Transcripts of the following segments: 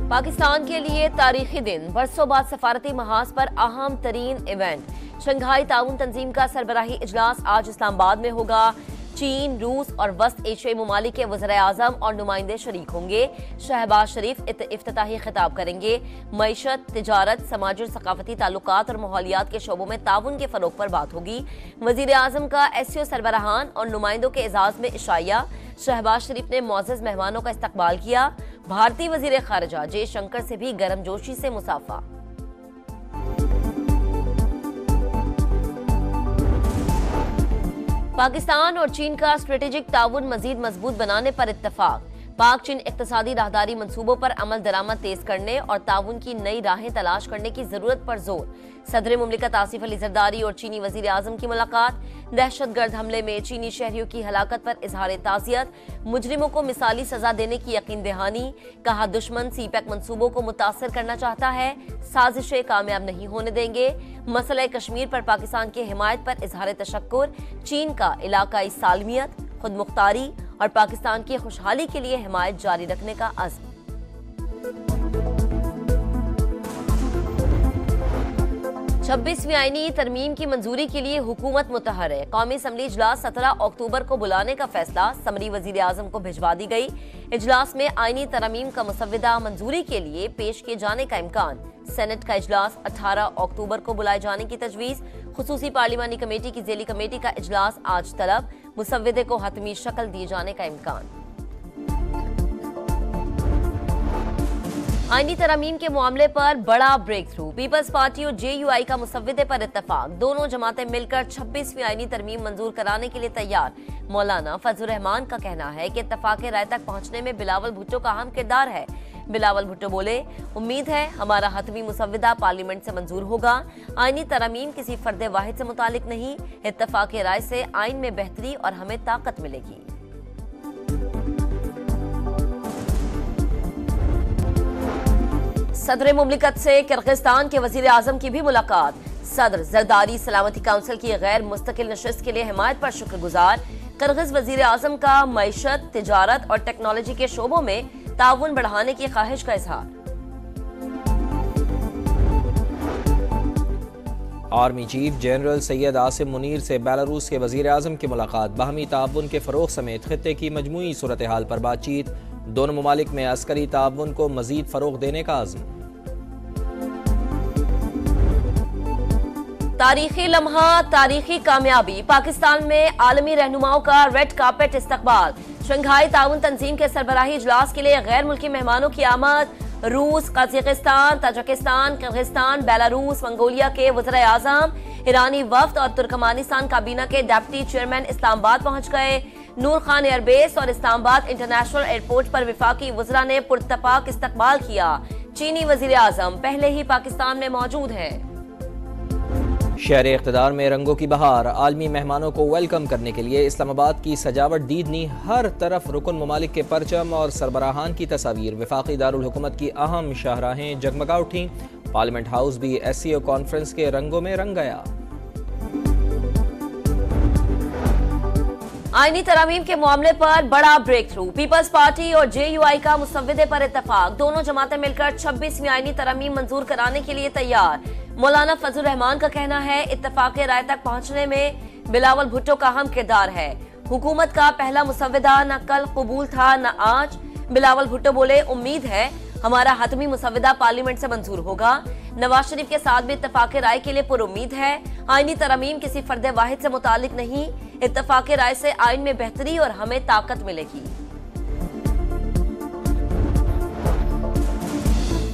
पाकिस्तान के लिए तारीखी दिन, बरसों बाद सफारती महाज पर अहम तरीन इवेंट। शंघाई ताउन तंजीम का सरबराही इजलास आज इस्लामाबाद में होगा। चीन, रूस और वस्त एशियाई ममालिक के वज़ीर आज़म और नुमाइंदे शरीक होंगे। शहबाज शरीफ इफ्तिताही खिताब करेंगे। मईशत, तिजारत, समाजी और सकाफती ताल्लुकात और माहौलियात के शोबों में ताउन के फरोग पर बात होगी। वज़ीर आज़म का एससीओ सरबराहान और नुमाइंदों के एजाज में इशाया। शहबाज शरीफ ने मोअज़्ज़ज़ मेहमानों का इस्तकबाल किया। भारतीय वज़ीर खारजा जयशंकर से भी गर्मजोशी से मुसाफा। पाकिस्तान और चीन का स्ट्रेटेजिक ताउन मजीद मजबूत बनाने पर इत्तफाक। पाक चीन इक्तसादी राहदारी मंसूबों पर अमल दरामद तेज करने और ताउन की नई राहें तलाश करने की जरूरत पर जोर। सदर मुमलिकत आसिफ अली जरदारी और चीनी वजीर आजम की मुलाकात। दहशतगर्द हमले में चीनी शहरियों की हलाकत पर इजहार ताज़ियत। मुजरिमों को मिसाली सजा देने की यकीन दहानी। कहा दुश्मन सीपैक मंसूबों को मुतासर करना चाहता है, साजिशें कामयाब नहीं होने देंगे। मसला कश्मीर पर पाकिस्तान की हिमायत पर इजहार तशक्कुर। चीन का इलाकाई सालमियत, खुद मुख्तारी और पाकिस्तान की खुशहाली के लिए हिमायत जारी रखने का अज़्म। छब्बीसवीं आईनी तरमीम की मंजूरी के लिए हुकूमत मुतहर है। कौमी असम्बली इजलास 17 अक्टूबर को बुलाने का फैसला समरी वजीर आजम को भिजवा दी गई। इजलास में आईनी तरमीम का मुसव्विदा मंजूरी के लिए पेश किए जाने का इम्कान। सेनेट का इजलास 18 अक्टूबर को बुलाए जाने की तजवीज। खुसूसी पार्लिमानी कमेटी की ज़ेली कमेटी का इजलास आज तलब। मुसव्विदे को हतमी शक्ल दिए जाने का इम्कान। आईनी तरमीम के मामले पर बड़ा ब्रेक थ्रू। पीपल्स पार्टी और JUI का मुसव्विदे पर इत्तफाक। दोनों जमातें मिलकर 26वीं आईनी तरमीम मंजूर कराने के लिए तैयार। मौलाना फजलुर रहमान का कहना है कि इत्तफाक राय तक पहुंचने में बिलावल भुट्टो का अहम किरदार है। बिलावल भुट्टो बोले, उम्मीद है हमारा हतमी मुसव्विदा पार्लियामेंट से मंजूर होगा। आईनी तरमीम किसी फर्द वाहिद से मुतालिक नहीं। इत्तफाक राय से आइन में बेहतरी और हमें ताकत मिलेगी। सदर मुमलिकत से किर्गिस्तान के वजीर आजम की भी मुलाकात। सदर जरदारी सलामती काउंसिल की गैर मुस्तकिल नशिस्त के लिए हिमायत पर शुक्रगुजार। किर्गिज वजीर आजम का मईशत, तिजारत और टेक्नोलॉजी के शोबों में ताउन बढ़ाने की ख्वाहिश का इजहार। Army chief general Syed Asim Munir से बेलारूस के वजीर आजम की मुलाकात। बाहमी ताउन के फरोग समेत खित्ते की मजमूई सूरत हाल पर बातचीत। दोनों ममालिक में अस्करी ताउन को मजीद फरोग देने का अज़्म। तारीखी लम्हा, तारीखी कामयाबी। पाकिस्तान में आलमी रहनुमाओं का रेड कार्पेट इस्तकबाल। शंघाई ताउन तंजीम के सरबराही इजलास के लिए गैर मुल्की मेहमानों की आमद। रूस, Kazakhstan, Tajikistan, Kyrgyzstan, Belarus, Mongolia के वज़ीर आज़म, ईरानी वफ्द और तुर्कमानिस्तान काबीना के डिप्टी चेयरमैन इस्लामाबाद पहुंच गए। नूर खान एयरबेस और इस्लामाबाद इंटरनेशनल एयरपोर्ट पर वफाकी वज़रा ने पुरतपाक इस्तकबाल किया। चीनी वज़ीर आज़म पहले ही पाकिस्तान में मौजूद हैं। शहर इक़्तिदार में रंगों की बहार। आलमी मेहमानों को वेलकम करने के लिए इस्लामाबाद की सजावट दीदनी। हर तरफ रुकन ममालिक के परचम और सरबराहान की तस्वीर। वफाकी दारुल हुकूमत की अहम शाहराहें जगमगा उठी। पार्लियामेंट हाउस भी SCO कॉन्फ्रेंस के रंगों में रंग गया। आईनी तरमीम के मामले पर बड़ा ब्रेक थ्रू। पीपल्स पार्टी और JUI का मुसव्विदे पर इत्तफाक। दोनों जमातें मिलकर 26वीं आईनी तरमीम मंजूर कराने के लिए तैयार। मौलाना फजलुर रहमान का कहना है इत्तफाक राय तक पहुंचने में बिलावल भुट्टो का अहम किरदार है। हुकूमत का पहला मुसव्विदा न कल कबूल था न आज। बिलावल भुट्टो बोले, उम्मीद है हमारा हतमी मुसव्विदा पार्लियामेंट से मंजूर होगा। नवाज शरीफ के साथ भी इत्तफाक राय के लिए पुरुम्मीद है। आईनी तरमीम किसी फर्द वाहिद से मुतालिक नहीं। इत्तफाक राय से आइन में बेहतरी और हमें ताकत मिलेगी।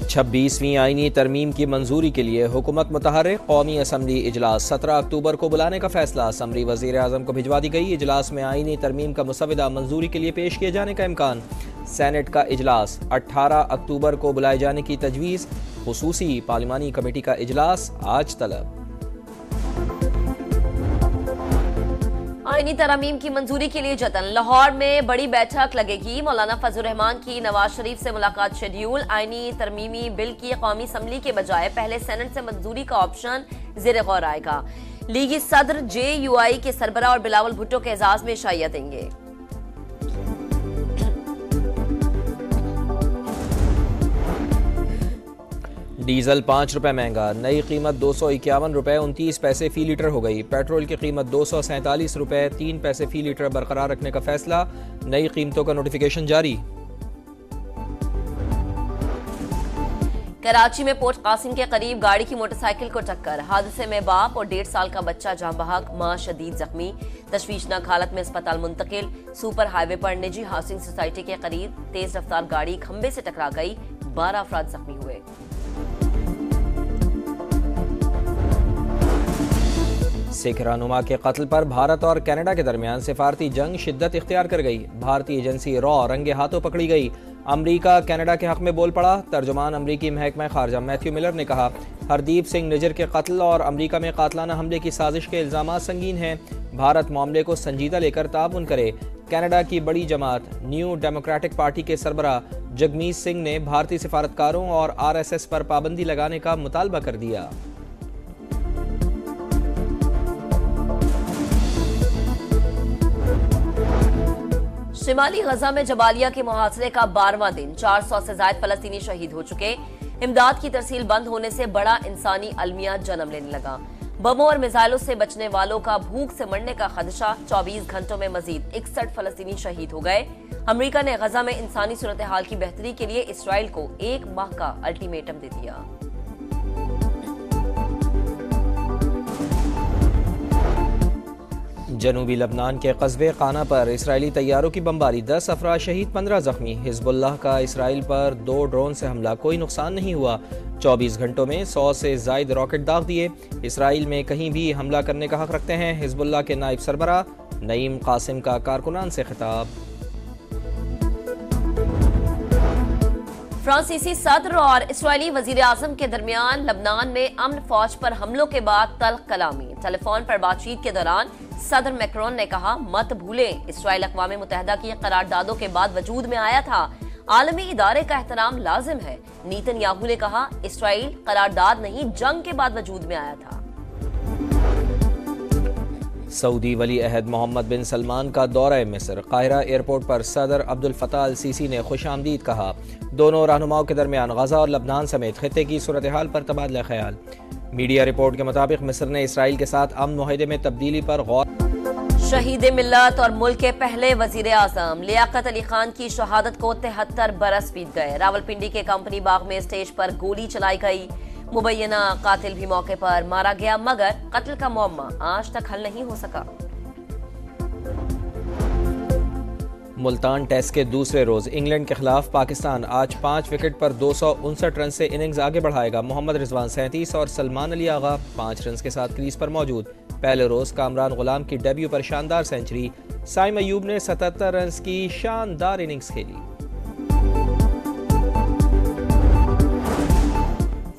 26वीं आईनी तरमीम की मंजूरी के लिए हुकूमत मुतहर्रिक। कौमी असम्बली इजलास 17 अक्टूबर को बुलाने का फैसला समरी वजीर आजम को भिजवा दी गई। इजलास में आईनी तरमीम का मुसव्विदा मंजूरी के लिए पेश किए जाने का इम्कान। सेनेट का इजलास 18 अक्टूबर को बुलाए जाने की तजवीज़। खुसूसी पार्लिमानी कमेटी का इजलास आज तलब। आईनी तरमीम की मंजूरी के लिए जतन। लाहौर में बड़ी बैठक लगेगी। मौलाना फजलुर रहमान की नवाज शरीफ से मुलाकात शेड्यूल। आईनी तरमीमी बिल की कौमी असम्बली के बजाय पहले सेनेट से मंजूरी का ऑप्शन ज़ेर गौर आएगा। लीगी सदर JUI के सरबरा और बिलावल भुट्टो के एजाज में शाइया देंगे। डीजल 5 रुपये महंगा, नई कीमत 251 रुपये 29 पैसे फी लीटर हो गई। पेट्रोल की कीमत 247 रुपये 3 पैसे फी लीटर बरकरार रखने का फैसला, नई कीमतों का नोटिफिकेशन जारी। कराची में पोर्ट कासिम के करीब गाड़ी की मोटरसाइकिल को टक्कर, हादसे में बाप और 1.5 साल का बच्चा जान बहक, मां शदीद जख्मी, तशवीशनाक हालत में अस्पताल मुंतकिल। सुपर हाईवे पर निजी हाउसिंग सोसाइटी के करीब तेज रफ्तार गाड़ी खंबे से टकरा गई, 12 अफराद जख्मी हुए। सिख रहनुमा के कत्ल पर भारत और कनाडा के दरमियान सिफारती जंग शिद्दत इख्तियार कर गई। भारतीय एजेंसी रॉ रंगे हाथों पकड़ी गई। अमरीका कनाडा के हक में बोल पड़ा। तर्जुमान अमरीकी महकमा खारजा मैथ्यू मिलर ने कहा, हरदीप सिंह निजर के कत्ल और अमरीका में कातलाना हमले की साजिश के इल्जामात संगीन हैं। भारत मामले को संजीदा लेकर ताउन करे। कनाडा की बड़ी जमात न्यू डेमोक्रेटिक पार्टी के सरबराह जगमीत सिंह ने भारतीय सिफारतकारों और RSS पर पाबंदी लगाने का मुतालबा कर दिया। शिमाली गजा में जबालिया के मुहासरे का 12वां दिन, 400 से ज्यादा फलस्तीनी शहीद हो चुके। इमदाद की तरसील बंद होने से बड़ा इंसानी अलमिया जन्म लेने लगा। बमों और मिसाइलों से बचने वालों का भूख से मरने का खदशा, 24 घंटों में मजीद 61 फलस्तीनी शहीद हो गए। अमरीका ने गजा में इंसानी सूरत हाल की बेहतरी के लिए इसराइल को 1 माह का अल्टीमेटम दे दिया। जनूबी लबनान के कस्बे काना पर इसराइली तैयारों की बमबारी, 10 अफराद शहीद 15 जख्मी। हिजबुल्लाह का इसराइल पर 2 ड्रोन से हमला, कोई नुकसान नहीं हुआ। 24 घंटों में 100 से जायद रॉकेट दाग दिए। इसराइल में कहीं भी हमला करने का हक रखते हैं। हिजबुल्लाह के नायब सरबराह नईम कासिम का कारकुनान से खिताब। फ्रांसीसी सदर और इसराइली वजीर आजम के दरमियान लबनान में अमन फौज पर हमलों के बाद तल्ख कलामी। टेलीफोन पर बातचीत के दौरान सदर मैक्रोन ने कहा, मत भूलें इसराइल अक़वाम मुत्तहिदा की करारदादों के बाद वजूद में आया था। आलमी इदारे का एहतराम लाजिम है। नेतन्याहू ने कहा, इसराइल करारदाद नहीं जंग के बाद वजूद में आया था। सऊदी वली अहद मोहम्मद बिन सलमान का दौरा मिस्र, काहिरा एयरपोर्ट पर सदर अब्दुल फताह अल सीसी ने खुशामदीद कहा। दोनों रहनुमाओं के दरमियान गजा और लबनान समेत खित्ते की सूरत हाल पर तबादला ख्याल। मीडिया रिपोर्ट के मुताबिक मिस्र ने इसराइल के साथ अमन मुआहदे में तब्दीली पर गौर। शहीद मिल्लत और मुल्क के पहले वजीर आजम लियाकत अली खान की शहादत को 73 बरस बीत गए। रावलपिंडी के कंपनी बाग में स्टेज पर गोली चलाई गई। मुबैना कातिल भी मौके पर मारा गया, मगर कत्ल का मुअम्मा आज तक हल नहीं हो सका। मुल्तान टेस्ट के दूसरे रोज इंग्लैंड के खिलाफ पाकिस्तान आज 5 विकेट पर 259 रन से इनिंग्स आगे बढ़ाएगा। मोहम्मद रिजवान 37 और सलमान अली आगा 5 रन के साथ क्रीज पर मौजूद। पहले रोज कामरान गुलाम की डेब्यू पर शानदार सेंचुरी। साइम अयूब ने 77 रन की शानदार इनिंग्स खेली।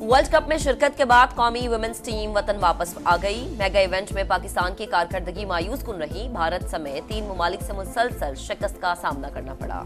वर्ल्ड कप में शिरकत के बाद कौमी वुमेन्स टीम वतन वापस आ गई। मेगा इवेंट में पाकिस्तान की कारकर्दगी मायूस कुन रही। भारत समेत 3 ममालिक से मुसलसल शिकस्त का सामना करना पड़ा।